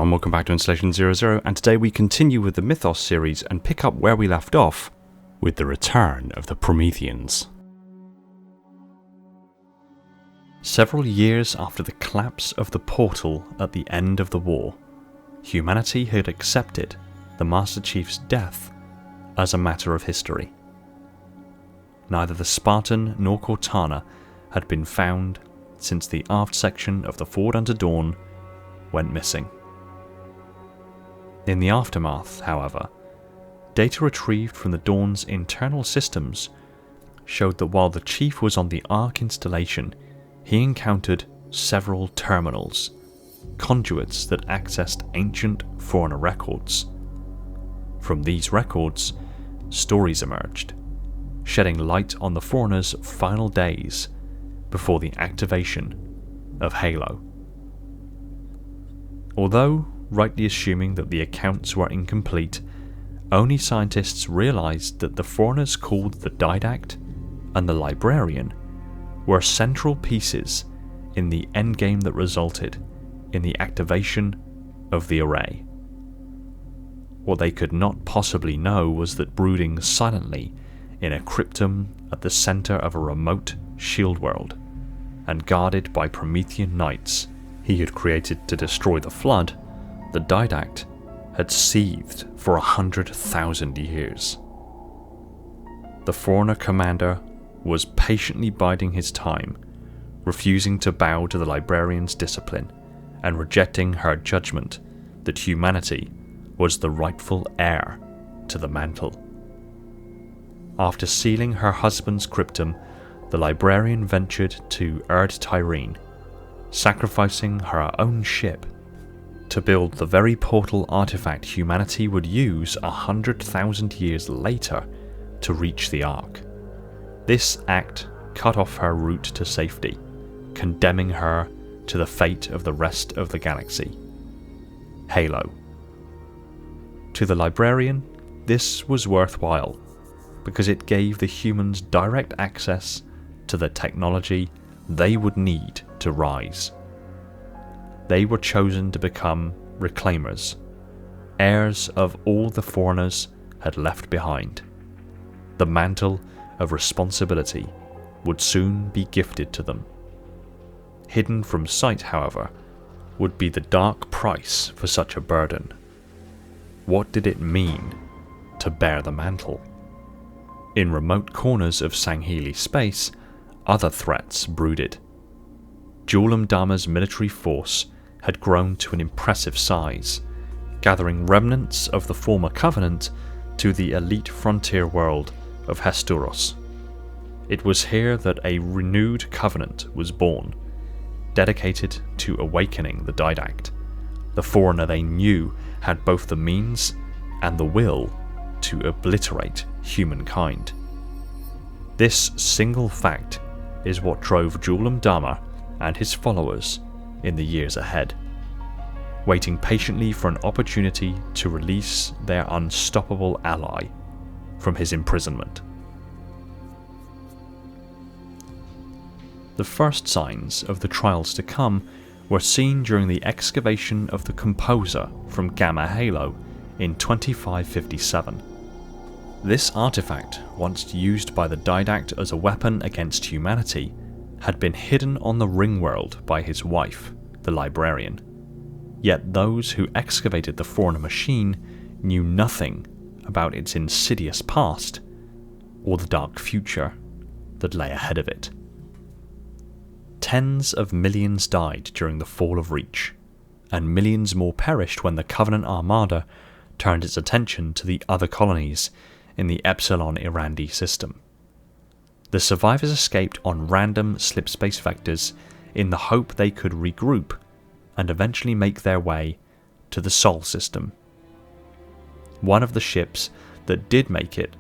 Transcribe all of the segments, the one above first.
and welcome back to Installation 00, and today we continue with the Mythos series and pick up where we left off with the return of the Prometheans. Several years after the collapse of the portal at the end of the war, humanity had accepted the Master Chief's death as a matter of history. Neither the Spartan nor Cortana had been found since the aft section of the Forward Unto Dawn went missing. In the aftermath, however, data retrieved from the Dawn's internal systems showed that while the Chief was on the Ark installation, he encountered several terminals, conduits that accessed ancient Forerunner records. From these records, stories emerged, shedding light on the Forerunners' final days before the activation of Halo. Although rightly assuming that the accounts were incomplete, only scientists realized that the Forerunners called the Didact and the Librarian were central pieces in the endgame that resulted in the activation of the Array. What they could not possibly know was that brooding silently in a cryptum at the center of a remote shield world, and guarded by Promethean knights he had created to destroy the Flood, the Didact had seethed for 100,000 years. The Forerunner commander was patiently biding his time, refusing to bow to the Librarian's discipline and rejecting her judgment that humanity was the rightful heir to the mantle. After sealing her husband's cryptum, the Librarian ventured to Erd Tyrene, sacrificing her own ship to build the very portal artifact humanity would use 100,000 years later to reach the Ark. This act cut off her route to safety, condemning her to the fate of the rest of the galaxy. Halo. To the Librarian, this was worthwhile, because it gave the humans direct access to the technology they would need to rise. They were chosen to become reclaimers, heirs of all the Forerunners had left behind. The mantle of responsibility would soon be gifted to them. Hidden from sight, however, would be the dark price for such a burden. What did it mean to bear the mantle? In remote corners of Sangheili space, other threats brooded. Julam Dama's military force had grown to an impressive size, gathering remnants of the former Covenant to the elite frontier world of Hesturos. It was here that a renewed Covenant was born, dedicated to awakening the Didact, the Forerunner they knew had both the means and the will to obliterate humankind. This single fact is what drove Julam Dama and his followers in the years ahead, waiting patiently for an opportunity to release their unstoppable ally from his imprisonment. The first signs of the trials to come were seen during the excavation of the Composer from Gamma Halo in 2557. This artifact, once used by the Didact as a weapon against humanity, had been hidden on the Ringworld by his wife, the Librarian. Yet those who excavated the Forerunner machine knew nothing about its insidious past or the dark future that lay ahead of it. Tens of millions died during the fall of Reach, and millions more perished when the Covenant Armada turned its attention to the other colonies in the Epsilon Irandi system. The survivors escaped on random slipspace vectors in the hope they could regroup and eventually make their way to the Sol system. One of the ships that did make it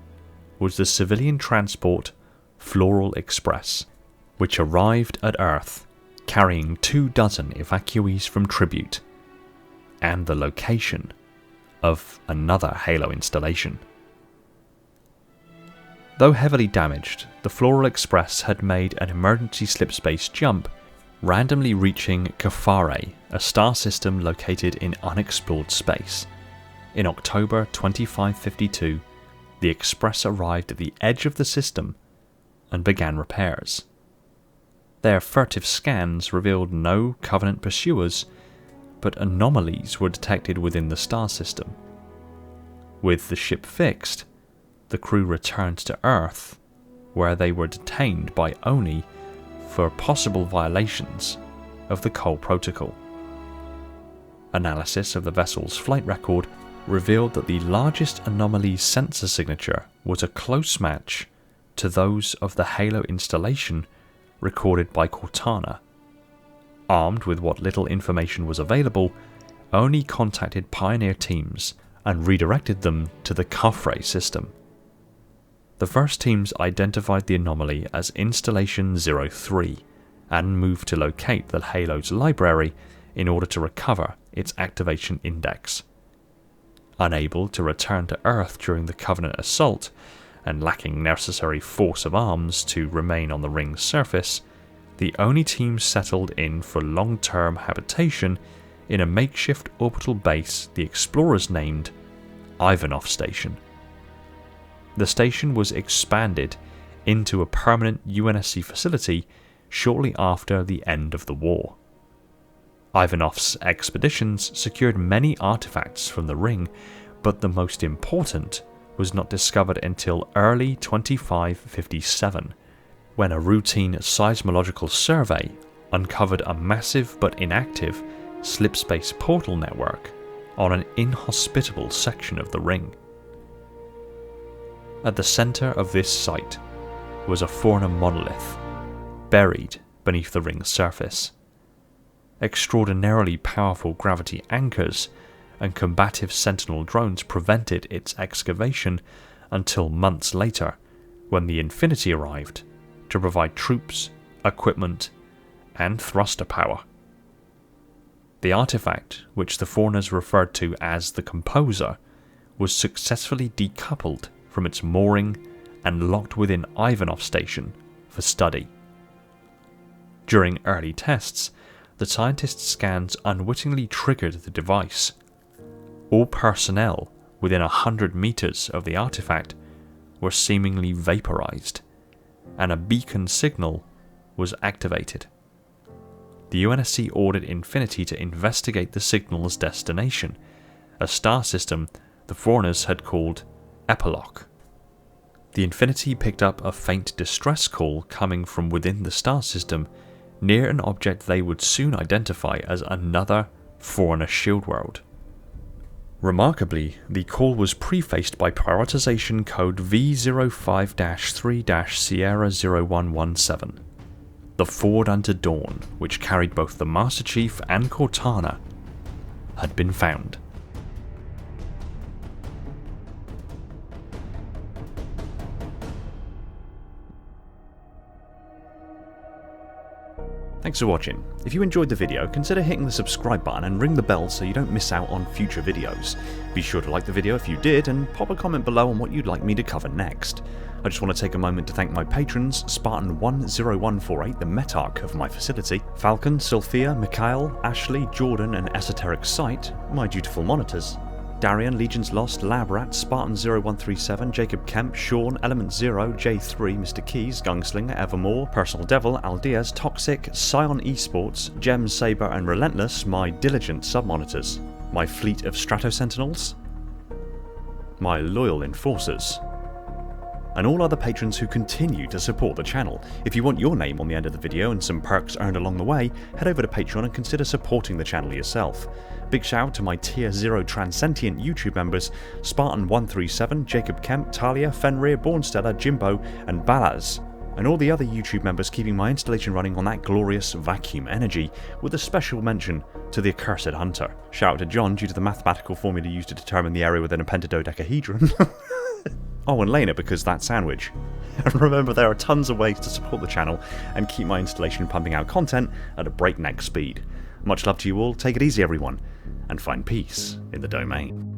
was the civilian transport Floral Express, which arrived at Earth carrying 24 evacuees from Tribute and the location of another Halo installation. Though heavily damaged, the Floral Express had made an emergency slipspace jump randomly reaching Kafare, a star system located in unexplored space. In October 2552, the Express arrived at the edge of the system and began repairs. Their furtive scans revealed no Covenant pursuers, but anomalies were detected within the star system. With the ship fixed, the crew returned to Earth, where they were detained by Oni for possible violations of the Cole Protocol. Analysis of the vessel's flight record revealed that the largest anomaly's sensor signature was a close match to those of the Halo installation recorded by Cortana. Armed with what little information was available, Oni contacted Pioneer teams and redirected them to the Kafre system. The first teams identified the anomaly as Installation 03 and moved to locate the Halo's library in order to recover its activation index. Unable to return to Earth during the Covenant assault, and lacking necessary force of arms to remain on the ring's surface, the Oni team settled in for long-term habitation in a makeshift orbital base the explorers named Ivanov Station. The station was expanded into a permanent UNSC facility shortly after the end of the war. Ivanov's expeditions secured many artifacts from the ring, but the most important was not discovered until early 2557, when a routine seismological survey uncovered a massive but inactive slipspace portal network on an inhospitable section of the ring. At the center of this site was a Forna monolith, buried beneath the ring's surface. Extraordinarily powerful gravity anchors and combative Sentinel drones prevented its excavation until months later, when the Infinity arrived to provide troops, equipment, and thruster power. The artifact, which the Fornas referred to as the Composer, was successfully decoupled from its mooring and locked within Ivanov Station for study. During early tests, the scientists' scans unwittingly triggered the device. All personnel within 100 meters of the artifact were seemingly vaporized, and a beacon signal was activated. The UNSC ordered Infinity to investigate the signal's destination, a star system the Fornas had called Epilogue. The Infinity picked up a faint distress call coming from within the star system, near an object they would soon identify as another Forna shield world. Remarkably, the call was prefaced by prioritization code V05-3-Sierra 0117. The Forward Unto Dawn, which carried both the Master Chief and Cortana, had been found. Thanks for watching. If you enjoyed the video, consider hitting the subscribe button and ring the bell so you don't miss out on future videos. Be sure to like the video if you did, and pop a comment below on what you'd like me to cover next. I just want to take a moment to thank my patrons, Spartan10148, the Metarch of my facility, Falcon, Sophia, Mikhail, Ashley, Jordan, and Esoteric Sight, my dutiful monitors, Darian, Legions Lost, Lab Rat, Spartan0137, Jacob Kemp, Sean, Element Zero, J3, Mr. Keys, Gunslinger, Evermore, Personal Devil, Aldiaz, Toxic, Scion Esports, Gem Saber, and Relentless, my diligent sub-monitors, my fleet of Strato Sentinels, my loyal enforcers, and all other patrons who continue to support the channel. If you want your name on the end of the video and some perks earned along the way, head over to Patreon and consider supporting the channel yourself. Big shout out to my Tier 0 Transcendent YouTube members, Spartan137, Jacob Kemp, Talia, Fenrir, Bornstella, Jimbo, and Balaz, and all the other YouTube members keeping my installation running on that glorious vacuum energy, with a special mention to the Accursed Hunter. Shout out to John due to the mathematical formula used to determine the area within a pentadodecahedron. Oh, and Lena because that sandwich. And remember, there are tons of ways to support the channel and keep my installation pumping out content at a breakneck speed. Much love to you all, take it easy everyone, and find peace in the domain.